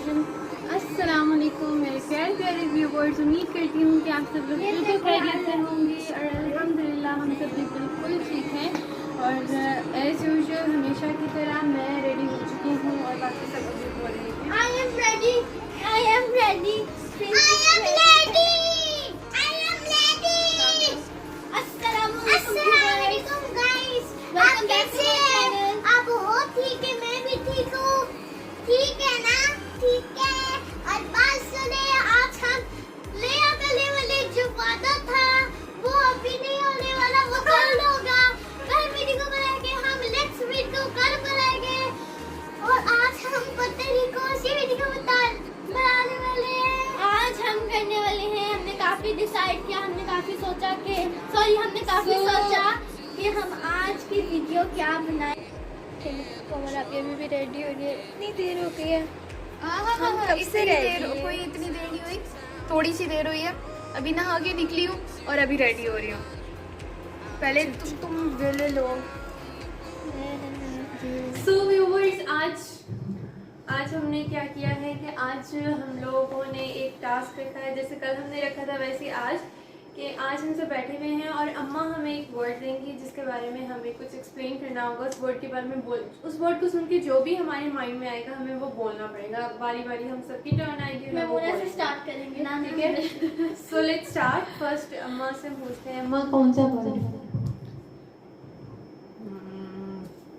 Question. अस्सलाम वालेकुम मेरे प्यारे प्यारे व्यूवर्स, उम्मीद करती हूँ कि आप सब लोग बिल्कुल खैरियत से होंगे और अल्हम्दुलिल्लाह हम सब भी बिल्कुल ठीक हैं। और एज यूजुअल हमेशा की तरह मैं रेडी हो चुकी हूँ और बाकी सब अभी बोल रही हैं। I am ready. I am ready. I am ready. I am ready. अस्सलामुअलैकुम guys. आप कैसे हैं? आप हो ठीक है, मैं भी ठीक हूँ। ठीक है ना? ठीक है। और बात सुने, आज हम नया करने वाले जो वादा था वो अभी नहीं होने वाला, वो कल होगा। कल वीडियो को बनाएंगे हम, नेक्स्ट वीडियो को कल बनाएंगे। और आज हम पता नहीं कौन सी वीडियो बनाने वाले हैं। आज हम करने वाले हैं, हमने काफी डिसाइड किया, हमने काफी सोचा कि हम आज की वीडियो क्या बनाएं। कमर आप अभी भी रेडी हो रही है, इतनी देर हो गई है। इससे कोई इतनी देर नहीं हुई, थोड़ी सी देर हुई है। अभी नहा के निकली हूँ और अभी रेडी हो रही हूँ। पहले तुम वेले लो। सो व्यूवर्स, आज हमने क्या किया है कि आज हम लोगों ने एक टास्क रखा है। जैसे कल हमने रखा था वैसे आज कि आज हम सब बैठे हुए हैं और अम्मा हमें एक वर्ड देंगी जिसके बारे में हमें कुछ एक्सप्लेन करना होगा। उस वर्ड के बारे में उस वर्ड को सुन के जो भी हमारे माइंड में आएगा हमें वो बोलना पड़ेगा। बारी बारी हम सबकी टर्न आएगी। मैं मुन्ना से स्टार्ट करेंगे ना, ठीक है। So let's start. फर्स्ट अम्मा से पूछते हैं, अम्मा कौन सा वर्ड?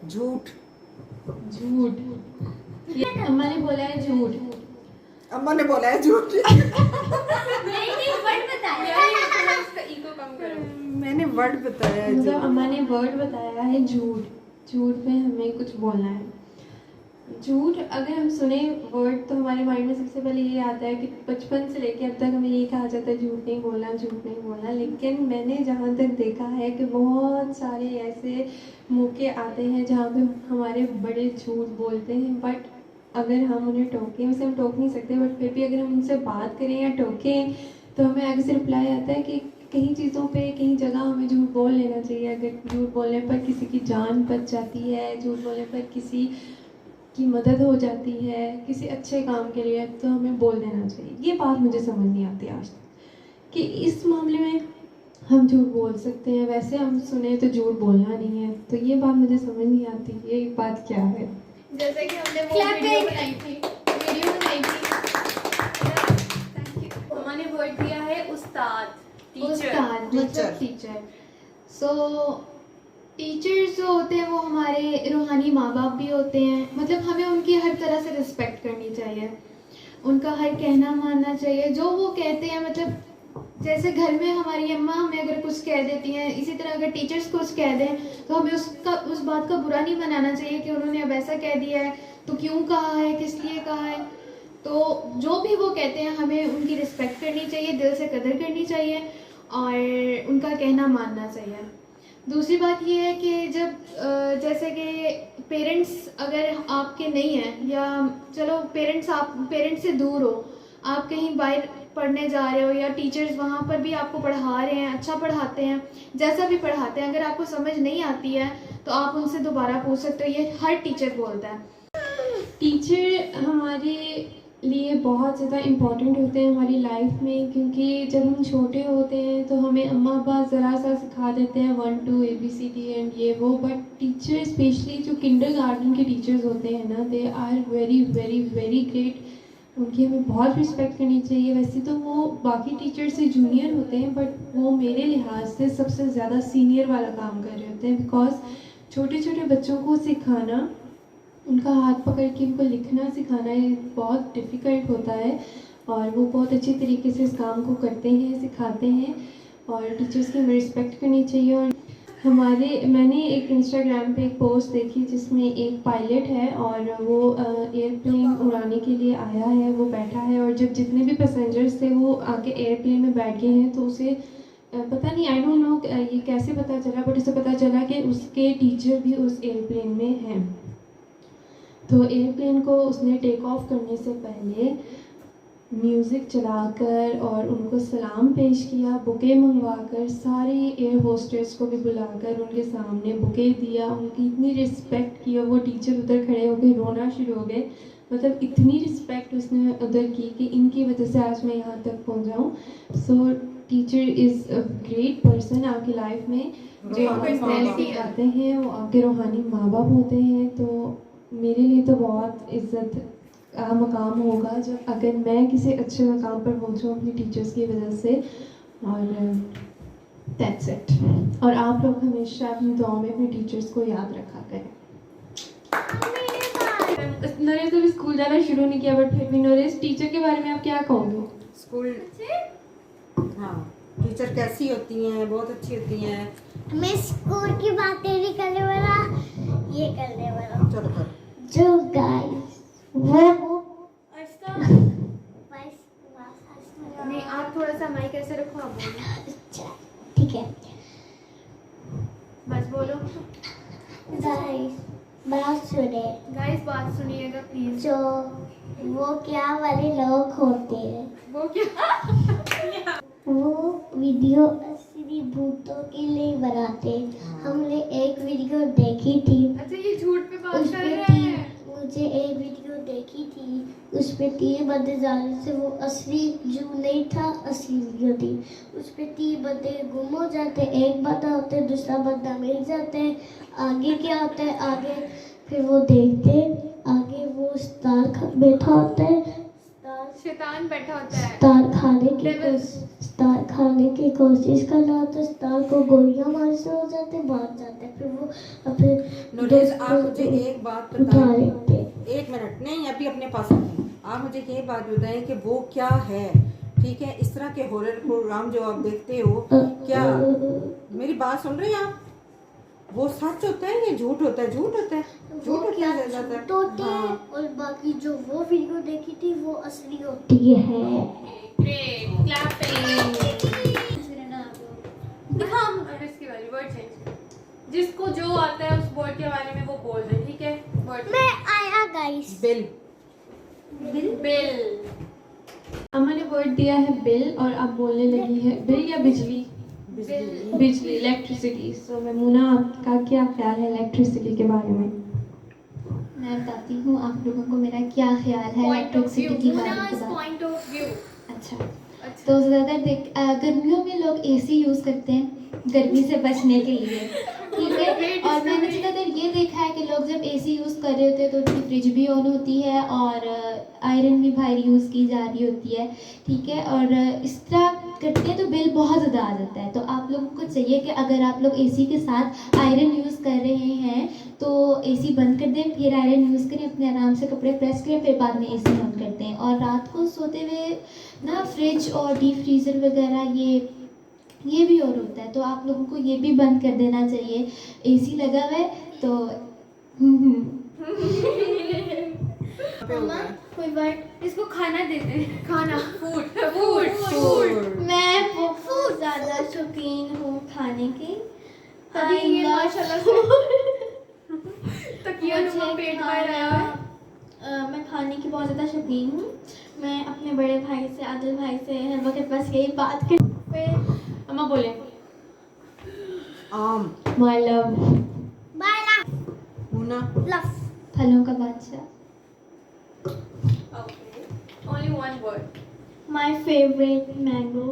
झूठ। झूठ। अम्मा ने बोला है झूठ। अम्मा ने बोला है झूठ। नहीं वर्ड बताया। इसका ईगो कम करो। मैंने वर्ड बताया है मतलब झूठ। अम्मा ने वर्ड बताया है झूठ। झूठ पे हमें कुछ बोलना है। झूठ अगर हम सुने वर्ड तो हमारे माइंड में सबसे पहले ये आता है कि बचपन से लेके अब तक हमें ये कहा जाता है झूठ नहीं बोलना, झूठ नहीं बोलना। लेकिन मैंने जहाँ तक देखा है कि बहुत सारे ऐसे मौके आते हैं जहाँ पे हमारे बड़े झूठ बोलते हैं, बट अगर हम उन्हें टोकें, वैसे हम टोक नहीं सकते, बट फिर भी अगर हम उनसे बात करें या टोकें तो हमें आगे से रिप्लाई आता है कि कहीं चीज़ों पे कहीं जगह हमें झूठ बोल लेना चाहिए। अगर झूठ बोलने पर किसी की जान बच जाती है, झूठ बोलने पर किसी की मदद हो जाती है किसी अच्छे काम के लिए, तो हमें बोल देना चाहिए। ये बात मुझे समझ नहीं आती आज तक कि इस मामले में हम झूठ बोल सकते हैं, वैसे हम सुने तो झूठ बोलना नहीं है। तो ये बात मुझे समझ नहीं आती, ये बात क्या है। जैसे कि हमने वो वीडियो बनाई थी। Thank you. अम्मा ने वर्ड दिया है उस्ताद, टीचर। टीचर। सो टीचर्स जो होते हैं वो हमारे रूहानी माँ बाप भी होते हैं। मतलब हमें उनकी हर तरह से रिस्पेक्ट करनी चाहिए, उनका हर कहना मानना चाहिए जो वो कहते हैं। मतलब जैसे घर में हमारी अम्मा हमें अगर कुछ कह देती हैं, इसी तरह अगर टीचर्स कुछ कह दें तो हमें उस बात का बुरा नहीं मनाना चाहिए कि उन्होंने अब ऐसा कह दिया है तो क्यों कहा है, किस लिए कहा है। तो जो भी वो कहते हैं हमें उनकी रिस्पेक्ट करनी चाहिए, दिल से कदर करनी चाहिए और उनका कहना मानना चाहिए। दूसरी बात ये है कि जब जैसे कि पेरेंट्स अगर आपके नहीं हैं, या चलो पेरेंट्स से दूर हो, आप कहीं बाहर पढ़ने जा रहे हो या टीचर्स वहाँ पर भी आपको पढ़ा रहे हैं, अच्छा पढ़ाते हैं, जैसा भी पढ़ाते हैं, अगर आपको समझ नहीं आती है तो आप उनसे दोबारा पूछ सकते हो। ये हर टीचर बोलता है। टीचर हमारे लिए बहुत ज़्यादा इम्पॉर्टेंट होते हैं हमारी लाइफ में, क्योंकि जब हम छोटे होते हैं तो हमें अम्मा अब्बा ज़रा सा सिखा देते हैं 1 2 ABCD एंड ये वो। बट टीचर स्पेशली जो किंडरगार्टन के टीचर्स होते हैं ना, they are very very very great. उनकी हमें बहुत रिस्पेक्ट करनी चाहिए। वैसे तो वो बाकी टीचर से जूनियर होते हैं, बट वो मेरे लिहाज से सबसे ज़्यादा सीनियर वाला काम कर रहे होते हैं। बिकॉज छोटे छोटे बच्चों को सिखाना, उनका हाथ पकड़ के उनको लिखना सिखाना ये बहुत डिफ़िकल्ट होता है और वो बहुत अच्छे तरीके से इस काम को करते हैं, सिखाते हैं। और टीचर्स की हमें रिस्पेक्ट करनी चाहिए। और मैंने एक इंस्टाग्राम पे एक पोस्ट देखी जिसमें एक पायलट है और वो एयरप्लेन उड़ाने के लिए आया है, वो बैठा है और जब जितने भी पैसेंजर्स थे वो आके एयरप्लेन में बैठ गए हैं तो उसे पता नहीं, आई डोंट नो ये कैसे पता चला, बट उसे पता चला कि उसके टीचर भी उस एयरप्लेन में हैं। तो एयरप्लेन को उसने टेक ऑफ करने से पहले म्यूज़िक चलाकर और उनको सलाम पेश किया, बुके मंगवाकर, सारी एयर होस्टेस को भी बुलाकर उनके सामने बुके दिया, उनकी इतनी रिस्पेक्ट की और वो टीचर उधर खड़े हो गए, रोना शुरू हो गए। मतलब इतनी रिस्पेक्ट उसने उधर की कि इनकी वजह से आज मैं यहाँ तक पहुँचा हूँ। सो teacher is a great person आपकी लाइफ में, जो रूहानी आपको माँ-बाप। सिखाते हैं, वो आपके रूहानी माँ बाप होते हैं। तो मेरे लिए तो बहुत इज़्ज़त का मकाम होगा जब अगर मैं किसी अच्छे मकाम पर पहुँचूँ अपनी टीचर्स की वजह से। और दैट्स इट। और आप लोग हमेशा अपनी दुआओं में अपने टीचर्स को याद रखा करें। नरेश अभी स्कूल जाना शुरू नहीं किया, बट फिर भी नरेश टीचर के बारे में आप क्या कहोगे? स्कूल, हाँ, टीचर कैसी होती हैं? बहुत अच्छी होती हैं। मैं स्कूल की बातें नहीं करने वाला, ये करने वाला। चलो कर। जो गाइस वो नहीं, आप थोड़ा सा माइक ऐसे रखो, आप बोलो। अच्छा ठीक है। बस बोलो। गाइस बात सुने, गाइस बात सुनिएगा प्लीज। जो वो क्या वाले लोग होते हैं, वो क्या? वो वीडियो असली भूतों के लिए बनाते हैं। हमने एक वीडियो देखी थी, अच्छा ये झूठ पे बात कर उसमें रहे थी, हैं। मुझे एक वीडियो देखी थी, उसमें 3 बंदे जाने से वो असली जू नहीं था, असली वीडियो थी। उसमें 3 बंदे गुम हो जाते, एक बंदा होता है, दूसरा बंदा मिल जाते हैं। आगे क्या होता है, आगे फिर वो देखते हैं, आगे वो स्टार बैठा होता है, शैतान बैठा होता है। स्टार खाने की कोशिश कर रहा होता है, स्टार को गोलियां मार से हो जाते, भाग जाते हैं। फिर वो अपने नरेश, दोस्त आप को मुझे एक बात उठा बताएं। लेते हैं। 1 मिनट नहीं, अभी अपने पास रखें। आप मुझे ये बात बताएं कि वो क्या है? ठीक है, इस तरह के हॉरर प्रोग्राम जो आप देखते हो, क्या मेरी बात सुन रहे हैं आप? वो सच होता है या झूठ होता है? झूठ होता है, झूठ वो होता क्या है झूठ ज़्यादातर। होते हैं, हाँ। और बाकी जो वो वीडियो देखी थी वो असली होती है। Great, clapping. दिखाओ और इसके बारे में वर्ड चेंज। जिसको जो आता है उस वर्ड के बारे में वो बोल दे, ठीक है? वर्ड मैं आया गाइस। बिल। बिल। अम्मा ने वर्ड दिया है बिल, और अब बोलने लगी है बिल या बिजली? बिजली, इलेक्ट्रिसिटी। सो मैमूना, आपका क्या ख्याल है इलेक्ट्रिसिटी के बारे में? मैं बताती हूँ आप लोगों को मेरा क्या ख्याल है इलेक्ट्रिसिटी की बात के बारे में। Point of view. अच्छा, अच्छा। तो ज़्यादातर गर्मियों में लोग एसी यूज़ करते हैं गर्मी से बचने के लिए, ठीक है। और मैंने ज़्यादातर ये देखा है कि लोग जब एसी यूज़ कर रहे होते हैं तो उनकी फ्रिज भी ऑन होती है और आयरन भी बाहर यूज़ की जा रही होती है, ठीक है। और इस तरह करते हैं तो बिल बहुत ज़्यादा आ जाता है। तो आप लोगों को चाहिए कि अगर आप लोग एसी के साथ आयरन यूज़ कर रहे हैं तो एसी बंद कर दें, फिर आयरन यूज़ करें, अपने आराम से कपड़े प्रेस करें, फिर बाद में एसी ऑन करते हैं। और रात को सोते हुए ना फ्रिज और डीप फ्रीज़र वगैरह ये भी और होता है, तो आप लोगों को ये भी बंद कर देना चाहिए। एसी लगा हुआ है तो मम्मा कोई वर्ड, इसको खाना दे दे। खाना, फूड, फूड, फूड। मैं बहुत ज़्यादा शौकीन हूँ खाने की। अभी ये माशाल्लाह से तकिया नुमा पेट भर आया है। मैं खाने की बहुत ज़्यादा शौकीन हूँ। मैं अपने बड़े भाई से, आदिल भाई से हर वक्त बस यही बात कर। फिर अम्मा बोले आम। My love, Bala Muna. Love. फलों का बादशाह। Okay, only one word. My favourite mango,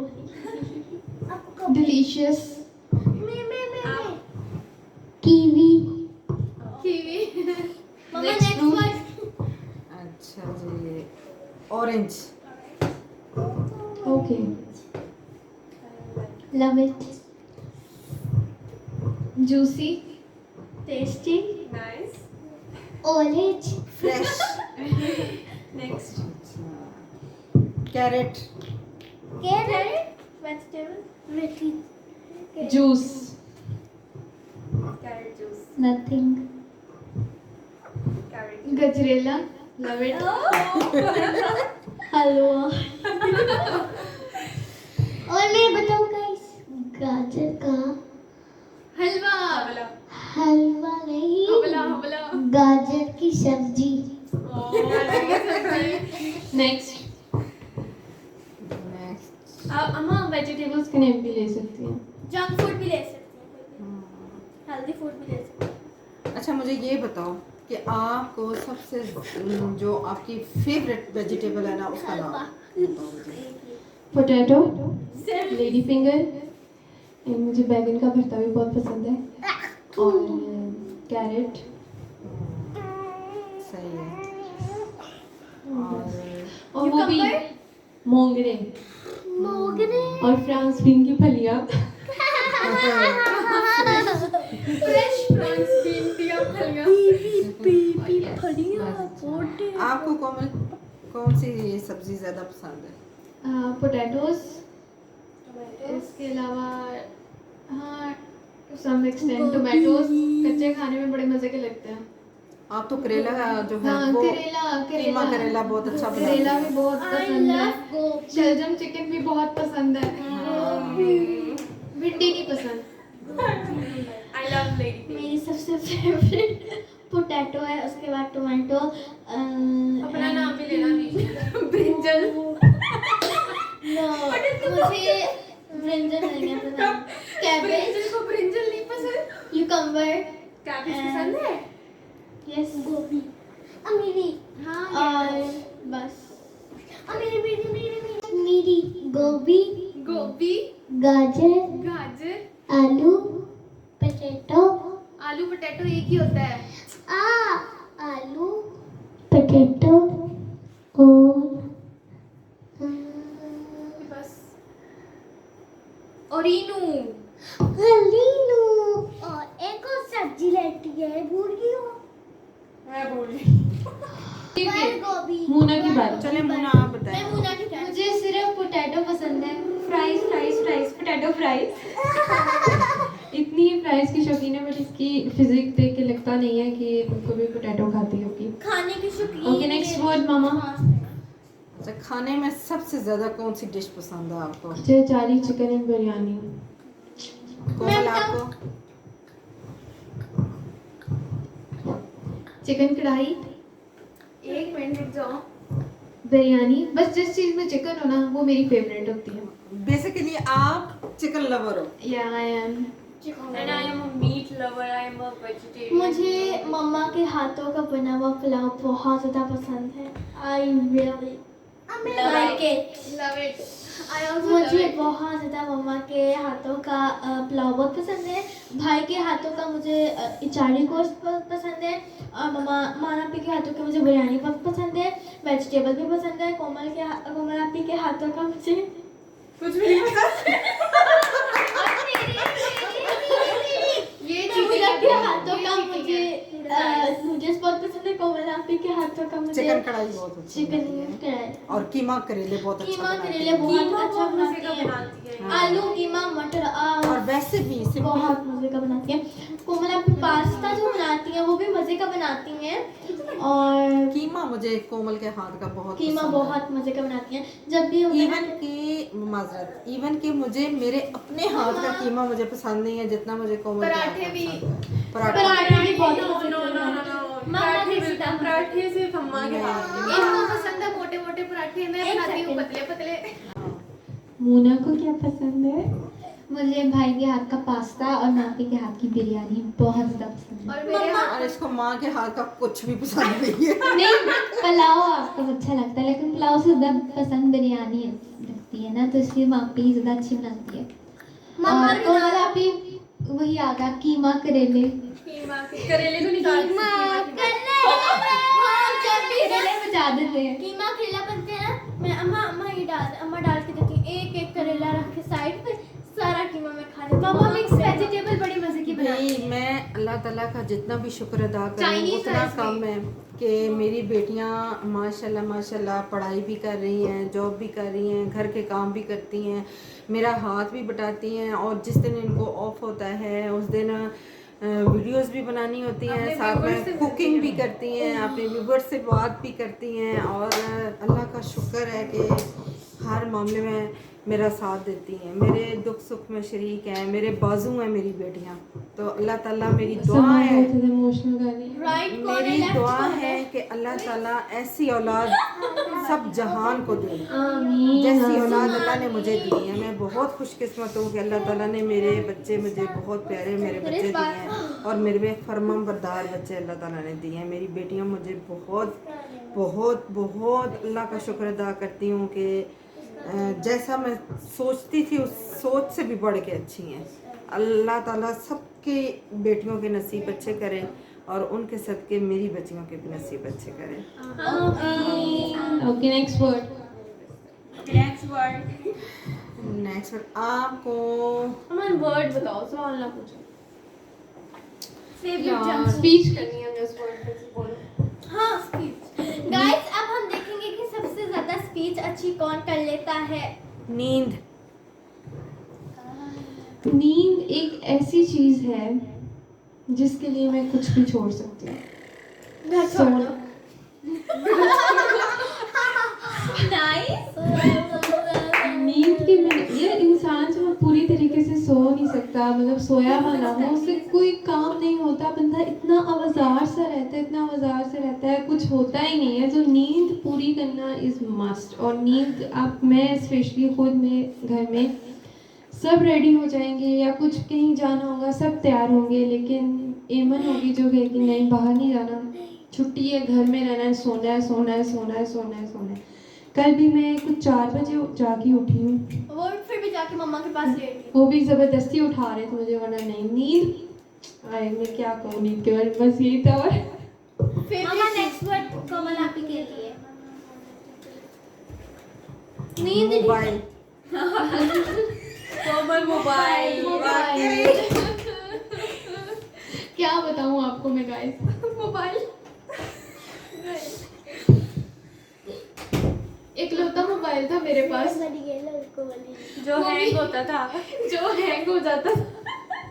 आपको डिलीशियस, मैं कीवी। कीवी। मम्मा Next नेक्स्ट fruit. वर्ड। अच्छा जी, orange. Okay, love it, juicy, tasty, nice. Orange. Fresh. Next. Carrot. Carrot. Vegetable, methi. Juice, carrot juice. Nothing, carrot gajrela, love it, halwa, और मैं बताऊँ guys, गाजर का हलवा। हलवा। हलवा नहीं, हलवा। गाजर की सब्जी। नेक्स्ट। अम्मा वेजिटेबल्स के नेम भी ले सकती हैं। जंक फूड भी ले सकते हैं, हेल्दी फूड भी ले सकते हैं। अच्छा मुझे ये बताओ, कि आपको सबसे जो आपकी फेवरेट वेजिटेबल है ना उसका नाम बताओ मुझे। पोटैटो, लेडी फिंगर, मुझे बैगन का भरता भी बहुत पसंद है, और कैरेट। सही है। और वो भी मोंगरे मोगरे और फ्रांस बीन की फलियाँ। फ्रेश फ्रांस बीन की फलियाँ। आपको कौन सी सब्जी ज़्यादा पसंद है? पोटैटोज, इसके अलावा हाँ टू सम एक्सटेंट टोमेटोज कच्चे खाने में बड़े मज़े के लगते हैं। आप तो करेला जो है हाँ वो करेला कीमा करेला बहुत अच्छा बनाते करेला हैं। भी बहुत पसंद है, शलजम चिकन भी बहुत पसंद है, भिंडी नहीं पसंद। I love lady मेरी सबसे फेवरेट पोटैटो है, उसके बाद टोमेटो। अपना नाम भी लेना नहीं। ब्रिंजल। मुझे ब्रिंजल नहीं है पसंद। कैबेज, ब्रिंजल को ब्रिंजल नहीं पसंद। क्यूकम्बर, कैबेज पसंद है। यस, गोभी, अमीरी, और बस अमीरी गोभी, गाजर, गाजर, आलू, पोटैटो, आलू पोटैटो एक ही होता है। आलू, पोटैटो और बस ओरिनो। हलीनू, और एक और सब्जी रहती है, भूल गई हो। मैं बोल रही बंद गोभी। मूना की बात। चले मुन्ना आप बताएं। मैं मुन्ना की तरह। मुझे सिर्फ पोटैटो पसंद है, fries fries fries potato fries. इतनी फ्राइज की शौकीन है, बट इसकी फिजिक देख के लगता नहीं है कि ये बिल्कुल भी पोटैटो खाती होगी। खाने की शौकीन। ओके नेक्स्ट वर्ड मामा। अच्छा, खाने में सबसे ज्यादा कौन सी डिश पसंद है आपको? चारी चिकन एंड बिरयानी। कोमल आपको? चिकन कढ़ाई, एक मिनट रुक जाओ। बिरयानी, बस जिस चीज़ में चिकन हो ना वो मेरी फेवरेट होती है। बेसिकली आप चिकन लवर हो। या I am. And I am a meat lover. I am a vegetarian. मुझे मम्मा के हाथों का बना हुआ पुलाव बहुत ज़्यादा पसंद है। I really like it. love it. I also मुझे love it. बहुत ज़्यादा मम्मा के हाथों का पुलाव बहुत पसंद है। भाई के हाथों का मुझे इचारी गोश्त बहुत पसंद है, और माना आपी के हाथों का मुझे बिरयानी बहुत पसंद है, वेजिटेबल भी पसंद है। कोमल आपी के हाथों का मुझे कुछ भी नहीं पसंद। ये कोमल चीजें के हाथों का मुझे नूडल्स बहुत पसंद है। कोमल आपी के हाथों का मुझे चिकन कढ़ाई बहुत अच्छी चिकन बनती है। कढ़ाई, और कीमा करेले बहुत अच्छा कीमा बनाती करेले है। बहुत कीमा अच्छा बहुत मजे बनाती का है। बनाती है। आलू कीमा, मटर और वैसे भी सिंपल बहुत मजे का बनाती है। कोमल आपकी पास्ता जो बनाती हैं वो भी मजे का बनाती हैं, और कीमा मुझे कोमल के हाथ का बहुत कीमा पसंद है। बहुत मजे का बनाती हैं। जब भी इवन कि मुझे मेरे अपने हाथ का कीमा मुझे पसंद नहीं है जितना मुझे कोमल के हाथ पराठे का भी। पसंद है। पराठे पराठे भी बहुत No, मजे no, के no, no, बनाती no. हैं। पराठे बिल्कुल पराठे सिर्फ अम्मा के हाथ के। नहीं। इसको पसंद है मोटे मोटे पराठे, मैं एक बनाती हूँ सेकंड। पतले पतले। मूना को क्या पसंद है? मुझे भाई के हाथ का पास्ता और नापी के हाथ की बिरयानी बहुत ज़्यादा पसंद है। और मेरे हाथ और इसको माँ के हाथ का कुछ भी पसंद नहीं है। नहीं, पुलाव आपको अच्छा लगता है, लेकिन पुलाव से ज़्यादा पसंद बिरयानी लगती है ना, तो इसलिए मापी ज़्यादा अच्छी बनाती है। और कोमल आपी वही आ गया कीमा करेले। कीमा के करेले को निकाल के करेले बचा देते हैं। कीमा करेला बनते हैं ना, मैं अम्मा डाल के देती हैं। एक करेला रख के साइड पे, सारा कीमा मैं खा लेती हूँ। मम्मा मिक्स वेजिटेबल बड़ी मजे की बनाती नहीं, मैं अल्लाह ताला का जितना भी शुक्र अदा करूँ Chinese उतना rice कम है कि मेरी बेटियां माशाल्लाह माशाल्लाह पढ़ाई भी कर रही हैं, जॉब भी कर रही हैं, घर के काम भी करती हैं, मेरा हाथ भी बटाती हैं, और जिस दिन इनको ऑफ होता है उस दिन वीडियोस भी बनानी होती हैं, अपने साथ viewers से में मिलती कुकिंग भी हैं। करती हैं, अपने व्यूवर्स से बात भी करती हैं, और अल्लाह का शुक्र है कि हर मामले में मेरा साथ देती हैं, मेरे दुख सुख में शरीक हैं, मेरे बाजू हैं मेरी बेटियां। तो अल्लाह ताला मेरी दुआ है, इमोशनल गाने राइट कौन है मेरी लेफ्ट दुआ कौन है कि अल्लाह ताला ऐसी औलाद सब जहान को दे, आमीन। जैसी औलाद अल्लाह ने मुझे दी है। मैं बहुत खुशकिस्मत हूँ कि अल्लाह ताला ने मेरे बच्चे मुझे बहुत प्यारे मेरे बच्चे दिए हैं और मेरे फर्मा बरदार बच्चे अल्लाह ताला ने दिए हैं। मेरी बेटियाँ मुझे बहुत बहुत बहुत अल्लाह का शुक्र अदा करती हूँ कि जैसा मैं सोचती थी उस सोच से भी बढ़ के अच्छी हैं। अल्लाह ताला सबके बेटियों के नसीब अच्छे करे और उनके सदके मेरी बच्चियों के भी नसीब अच्छे करे। Okay, next word. नेक्स्ट आपको हमारे वर्ड बताओ, सवाल ना पूछो। यार, स्पीच करनी है, उस वर्ड पे से बोलो। हाँ स्पीच। गाइस अब हम देखेंगे कि सबसे ज्यादा स्पीच अच्छी कौन कर लेता है। नींद। नींद एक ऐसी चीज है जिसके लिए मैं कुछ भी छोड़ सकती हूँ। घर छोड़ दो। सोना। नींद के बिना ये इंसान जो पूरी तरीके से सो नहीं सकता, मतलब सोया हुआ ना हो उससे कोई काम नहीं होता। बंदा इतना आवाज़ार सा रहता है, इतना आवाज़ार से रहता है, कुछ होता ही नहीं है। तो नींद पूरी करना इज़ मस्ट। और नींद आप, मैं स्पेशली खुद में घर में सब रेडी हो जाएंगे या कुछ कहीं जाना होगा सब तैयार होंगे, लेकिन एमन होगी जो कहेगी नहीं बाहर नहीं जाना, छुट्टी है, घर में रहना है, सोना है सोना है सोना है सोना है सोना है। कल भी मैं कुछ 4 बजे जाके उठी हूँ, वो फिर भी जाके मम्मा के पास लेटी। वो भी ज़बरदस्ती उठा रहे थे मुझे, वरना नहीं। नींद आए, मैं क्या कहूँ नींद के बारे में, बस यही था। और फिर मम्मा नेक्स्ट वर्ड कमल आप ही के लिए। नींद मोबाइल। मोबाइल। क्या बताऊँ आपको मैं गाइस, मोबाइल इकलौता मोबाइल था मेरे पास जो हैंग होता था, जो हैंग हो जाता था,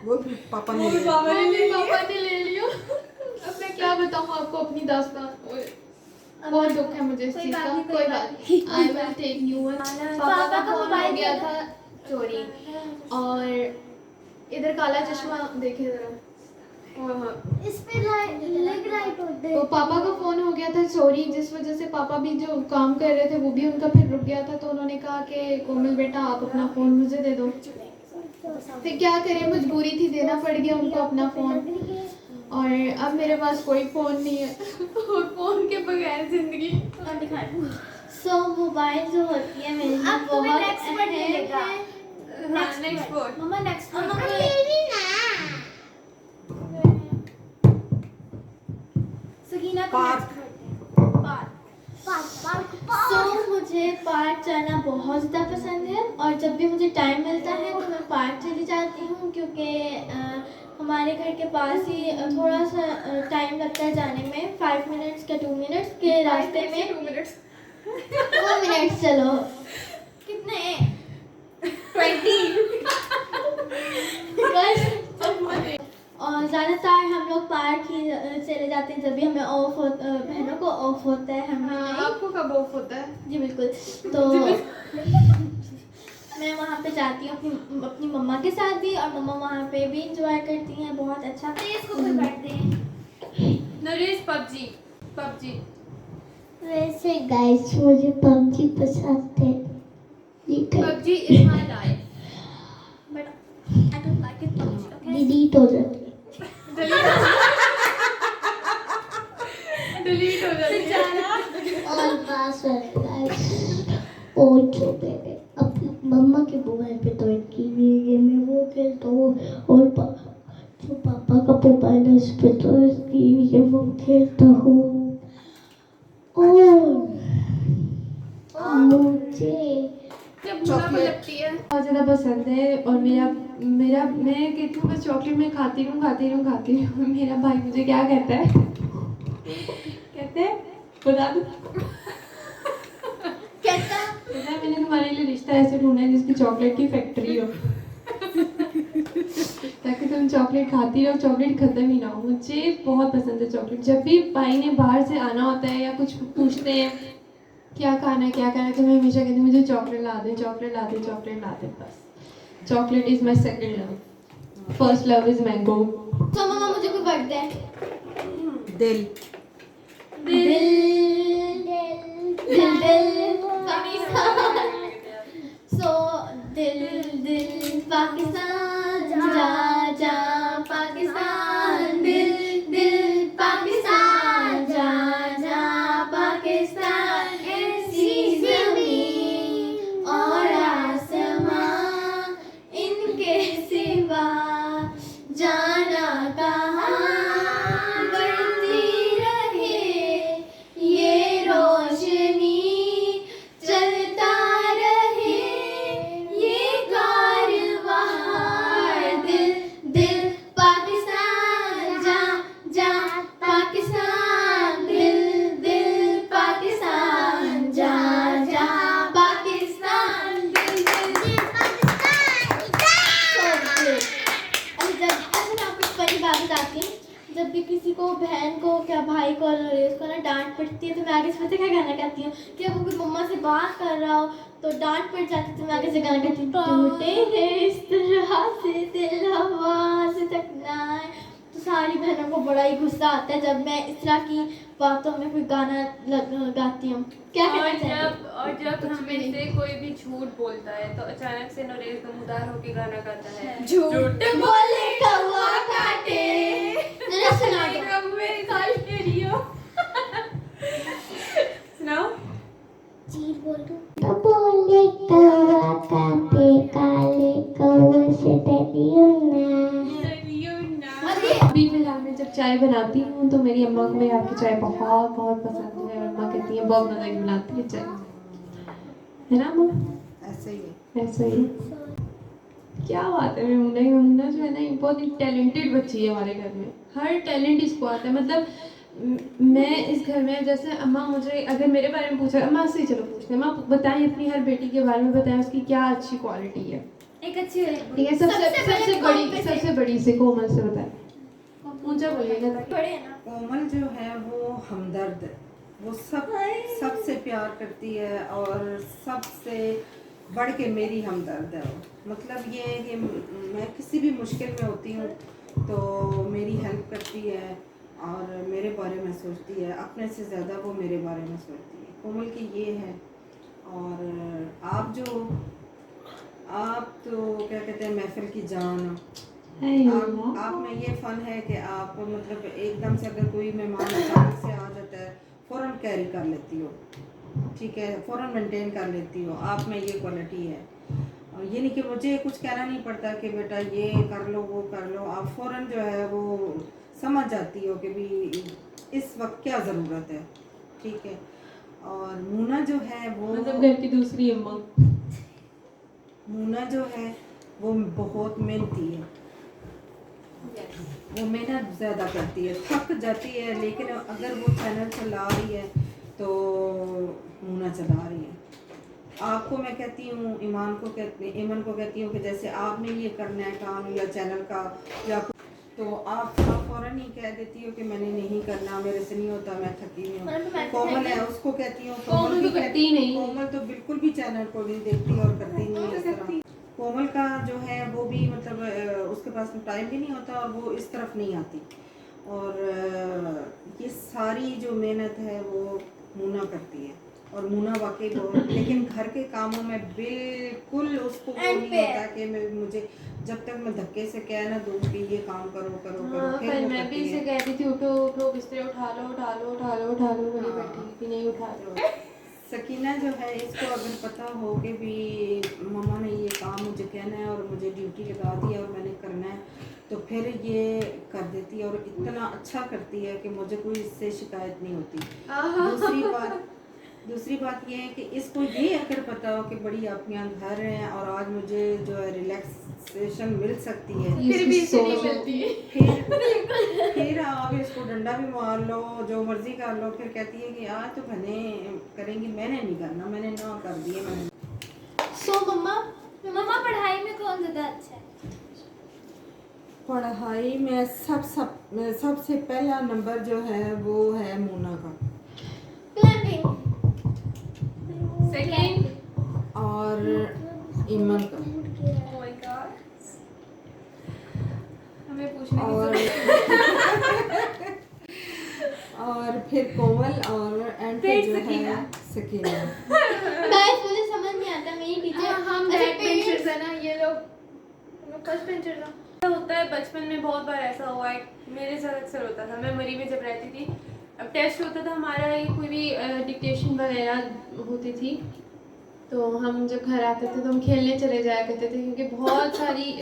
वो भी पापा ने मेरे लिया। पापा ने ले लिया। अब मैं क्या बताऊँ आपको अपनी दास्तान। बहुत दुख है मुझे इस चीज़ का। कोई बात नहीं, I will take new one. पापा का फोन हो गया था चोरी, और इधर काला चश्मा देखे जरा, इस पे लेग राइट होते तो पापा का फोन हो गया था चोरी, जिस वजह से पापा भी जो काम कर रहे थे वो भी उनका फिर रुक गया था। तो उन्होंने कहा कि कोमल बेटा आप अपना फ़ोन मुझे दे दो। फिर क्या करें, मजबूरी थी, देना पड़ गया उनको अपना फ़ोन। और अब मेरे पास कोई फ़ोन नहीं है और फ़ोन के बगैर ज़िंदगी। सो मोबाइल जो होती है मेरे लिए बहुत अहम है। Next word. मम्मा नेक्स्ट वर्ड सकीना को पार्क। सो मुझे पार्क जाना बहुत ज़्यादा पसंद है और जब भी मुझे टाइम मिलता है तो मैं पार्क चली जाती हूँ, क्योंकि हमारे घर के पास ही थोड़ा सा टाइम लगता है जाने में, 5 मिनट्स या 2 मिनट्स के रास्ते में। 2 मिनट्स चलो, कितने 20 और ज़्यादातर हम लोग पार्क ही चले जाते हैं जब भी हमें ऑफ बहनों को ऑफ होता है। हमें आपको कब ऑफ होता है? जी बिल्कुल। तो मैं वहाँ पे जाती हूँ अपनी मम्मा के साथ भी, और मम्मा वहाँ पे भी इंजॉय करती हैं बहुत अच्छा। तो इसको कोई बैठते हैं नरेश पबजी। वैसे गाइस मुझे पबजी पसंद है, PUBG is my life, but I don't like it PUBG. Okay delete हो जाती है। डिलीट हो जाती है। और पासवर्ड गाइस, और जो मैंने अपनी मम्मा के मोबाइल पे तो इनकी गेम है वो खेलता हूँ, और जो पापा का मोबाइल है उस पे तो इसकी गेम वो खेलता हूँ। और मुझे बहुत ज़्यादा पसंद है। और मेरा मैं कहती हूँ बस चॉकलेट में खाती रहूँ। मेरा भाई मुझे क्या कहता है, कहते हैं बता दो, कहता है मैंने तुम्हारे लिए रिश्ता ऐसे ढूंढा है जिसकी चॉकलेट की फैक्ट्री हो, ताकि तुम चॉकलेट खाती रहो, चॉकलेट ख़त्म ही ना हो। मुझे बहुत पसंद है चॉकलेट। जब भी भाई ने बाहर से आना होता है या कुछ पूछते हैं क्या खाना है क्या खाना है, तो मैं हमेशा कहती हूँ मुझे चॉकलेट ला दे, चॉकलेट ला दे, चॉकलेट ला दे। बस chocolate is my second love, first love is mango. तो मम्मा मुझे कोई वर्ड दे। दिल। सो दिल पाकिस्तान जा जा पाकिस्तान, दिल पाकिस्तान जा जा पाकिस्तान, ऐसी ज़मीन और आसमां इनके सिवा जाना कहाँ, बढ़ती रहे ये रोशनी, चलता रहे ये कारवां, दिल पाकिस्तान जा जा पाकिस्तान, दिल पाकिस्तान जा जा पाकिस्तान, दिल पाकिस्तान। मैं आपको बड़ी बात बताती हूँ, जब भी किसी को बहन को क्या भाई को उसको ना डांट पड़ती है तो मैं आगे से पता क्या गाना गाती हूँ कि अब कोई मम्मा से बात कर रहा हो तो डांट पड़ जाती है तो मैं आगे से गाना गाती हूँ, टूटे हैं इस तरह से दिल हवा से तकना है। तो सारी बहनों को बड़ा ही गुस्सा आता है जब मैं इस तरह की बातों में कोई गाना गाती हूँ। क्या कहना चाहिए? और जब हमें से कोई भी झूठ बोलता है तो अचानक से नरेश गमदार होके गाना गाता है, झूठ बोले कौवा काटे। जरा सुना दो। सुनाओ। चीर बोल दो। बोले कौवा काटे काले कौवे से डरियो ना। अभी फिलहाल मैं जब चाय बनाती हूँ तो मेरी अम्मा को मेरी हाथ की चाय बहुत बहुत पसंद है, और अम्मा कहती है बहुत मज़ा की बनाती है चाय, है ना अम्मा? ऐसे ही है। ऐसा ही। क्या बात है, मेमुना जो है ना बहुत ही टैलेंटेड बच्ची है हमारे घर में, हर टैलेंट इसको आता है। मतलब मैं इस घर में जैसे अम्मा मुझे अगर मेरे बारे में पूछा, अम्मा से चलो पूछते हैं, अम्मा बताएं अपनी हर बेटी के बारे में, बताएं उसकी क्या अच्छी क्वालिटी है। एक अच्छी है। ठीक है, सबसे बड़ी से कोमल से बताएं। ऊंचा बोलिएगा ताकि बड़े हैं ना। कोमल जो है वो हमदर्द है, वो सबसे प्यार करती है और सबसे बढ़ के मेरी हमदर्द है वो। मतलब ये है कि मैं किसी भी मुश्किल में होती हूँ तो मेरी हेल्प करती है और मेरे बारे में सोचती है, अपने से ज़्यादा वो मेरे बारे में सोचती है। कोमल की ये है। और आप तो क्या कहते हैं महफिल की जान। आप में ये फ़न है कि आप मतलब एकदम से अगर कोई मेहमान अचानक से आ जाता है फ़ौरन कैरी कर लेती हो, ठीक है, फ़ौरन मेंटेन कर लेती हो। आप में ये क्वालिटी है। और ये नहीं कि मुझे कुछ कहना नहीं पड़ता कि बेटा ये कर लो वो कर लो, आप फ़ौरन जो है वो समझ जाती हो कि भी इस वक्त क्या ज़रूरत है, ठीक है। और मूना जो है वो मतलब घर की दूसरी अम्मा। मूना जो है वो बहुत मेहनती है, वो मेहनत ज़्यादा करती है, थक जाती है, लेकिन अगर वो चैनल चला रही है तो मूना चला रही है। आपको मैं कहती हूँ, ईमान को कहती हूँ कि जैसे आपने ये करना है काम या चैनल का या तो आप फ़ौरन ही कह देती हो कि मैंने नहीं करना, मेरे से नहीं होता, मैं थकी हुई हूँ। कोमल है, उसको कहती हूँ कोमल तो करती ही नहीं। कोमल तो बिल्कुल भी चैनल को नहीं देखती और करती नहीं इस तरह। कोमल का जो है वो भी मतलब उसके पास टाइम भी नहीं होता और वो इस तरफ नहीं आती। और ये सारी जो मेहनत है वो मूना करती है और मूना वाकई बहुत, लेकिन घर के कामों में बिल्कुल उसको वो नहीं होता कि मुझे जब तक मैं धक्के से कह ना दूँ कि ये काम करो करो करो। फिर मैं भी इसे कहती थी उठो उठो बिस्तर उठा लो बड़ी बैठी थी नहीं उठा लो। सकीना जो है इसको अगर पता हो कि भी मम्मा ने ये काम मुझे कहना है और मुझे ड्यूटी लगा दी है और मैंने करना है तो फिर ये कर देती है और इतना अच्छा करती है कि मुझे कोई इससे शिकायत नहीं होती। दूसरी बात ये है कि इसको ये अगर पता हो कि बड़ी आप यहाँ घर हैं और आज मुझे जो है रिलैक्सेशन मिल सकती है, फिर भी इसे नहीं मिलती है। फिर आप इसको डंडा भी मार लो, जो मर्जी कर लो, फिर कहती है कि आज तो बहनें करेंगी, मैंने नहीं करना, मैंने ना कर दिए मैंने। सो मम्मा पढ़ाई में कौन ज़्यादा अच्छा है? पढ़ाई में सबसे पहला नंबर जो है वो है मूना का। क्लैपिंग। सेकंड और ईमन का, oh my God, हमें पूछने की और जरूरत और फिर कोमल, और एंड पे फिर जो सकीना। है सकीना। गाइस मुझे समझ नहीं आता मेरी टीचर हम अच्छा, बैक parents- बेंचर्स है ना, ये लोग फर्स्ट बेंचर्स हैं। ऐसा होता है, बचपन में बहुत बार ऐसा हुआ है, मेरे साथ अक्सर होता था। मैं मरी में जब रहती थी, अब टेस्ट होता था हमारा, ये कोई भी डिक्टेशन वगैरह होती थी, तो हम जब घर आते थे तो हम खेलने चले जाया करते थे, क्योंकि बहुत सारी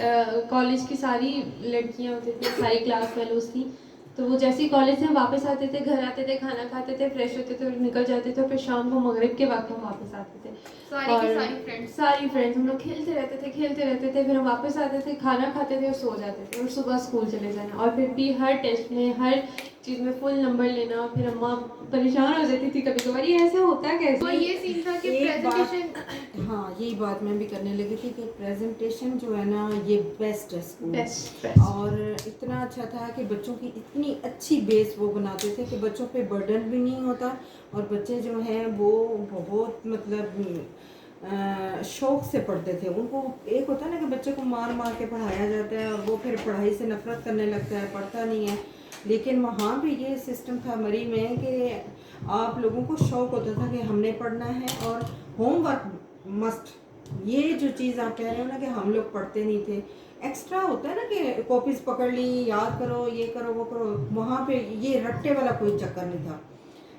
कॉलेज की सारी लड़कियां होती थी, सारी क्लास फेलोज थी। तो वो जैसे ही कॉलेज से हम वापस आते थे, घर आते थे, खाना खाते थे, फ्रेश होते थे और निकल जाते थे, और फिर शाम को मगरिब के वक्त हम वापस आते थे। सारी की सारी सारी फ्रेंड्स हम लोग खेलते रहते थे, फिर हम वापस आते थे, खाना खाते थे और सो जाते थे, और सुबह स्कूल चले जाना, और फिर भी हर टेस्ट में, हर चीज़ में फुल नंबर लेना, और फिर अम्मा परेशान हो जाती थी कभी कभार, ये ऐसा होता है कैसे। और ये सीन था कि एक बात, प्रेजेंटेशन, हाँ यही बात मैं भी करने लगी थी कि प्रेजेंटेशन जो है ना ये बेस्ट है स्कूल। बेस्ट और इतना अच्छा था कि बच्चों की इतनी अच्छी बेस वो बनाते थे कि बच्चों पे बर्डन भी नहीं होता, और बच्चे जो हैं वो बहुत मतलब शौक से पढ़ते थे। उनको एक होता है ना कि बच्चे को मार मार के पढ़ाया जाता है और वो फिर पढ़ाई से नफरत करने लगता है, पढ़ता नहीं है। लेकिन वहाँ भी ये सिस्टम था मरी में कि आप लोगों को शौक होता था कि हमने पढ़ना है, और होमवर्क मस्ट। ये जो चीज़ आप कह रहे हो ना कि हम लोग पढ़ते नहीं थे, एक्स्ट्रा होता है ना कि कॉपीज पकड़ ली, याद करो, ये करो, वो करो, वहाँ पे ये रट्टे वाला कोई चक्कर नहीं था,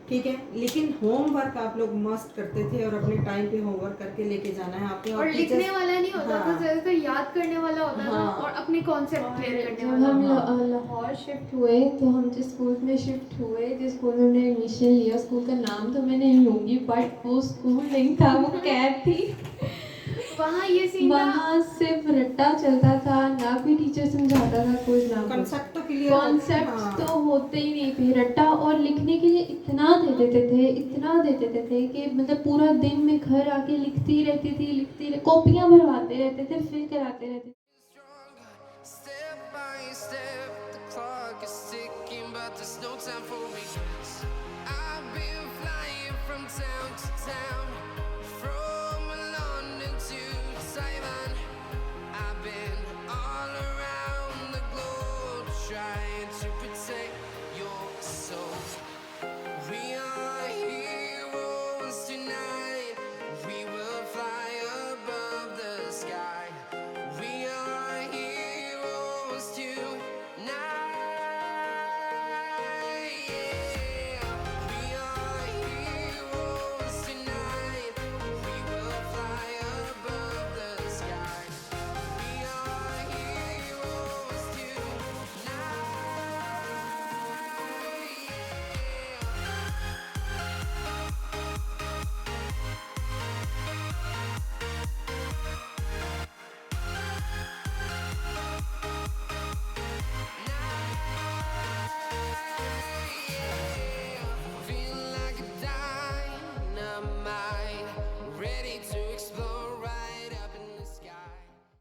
ठीक है। लेकिन होमवर्क आप लोग मस्ट करते थे, और अपने टाइम पे होमवर्क करके लेके जाना है आपने। और लिखने वाला नहीं होता था, हाँ। ज्यादातर याद करने वाला होता था, हाँ। और अपने कॉन्सेप्ट क्लियर करने जब वाला। हम लाहौर शिफ्ट हुए, तो हम जिस स्कूल में शिफ्ट हुए, जिस स्कूल में हमने एडमिशन लिया, स्कूल का नाम तो मैं नहीं लूँगी, बट वो स्कूल नहीं था, वो कैब थी। वहाँ ये सीन था, वहाँ सिर्फ रट्टा चलता था, ना कोई टीचर समझाता था कुछ, ना कंसेप्ट तो क्लियर, कॉन्सेप्ट तो होते ही नहीं थे। रट्टा और लिखने के लिए इतना दे देते थे कि मतलब पूरा दिन में घर आके लिखती रहती, कॉपियाँ भरवाते रहते थे, फिल कराते रहते थे। Step by step, the clock is ticking, but there's no time for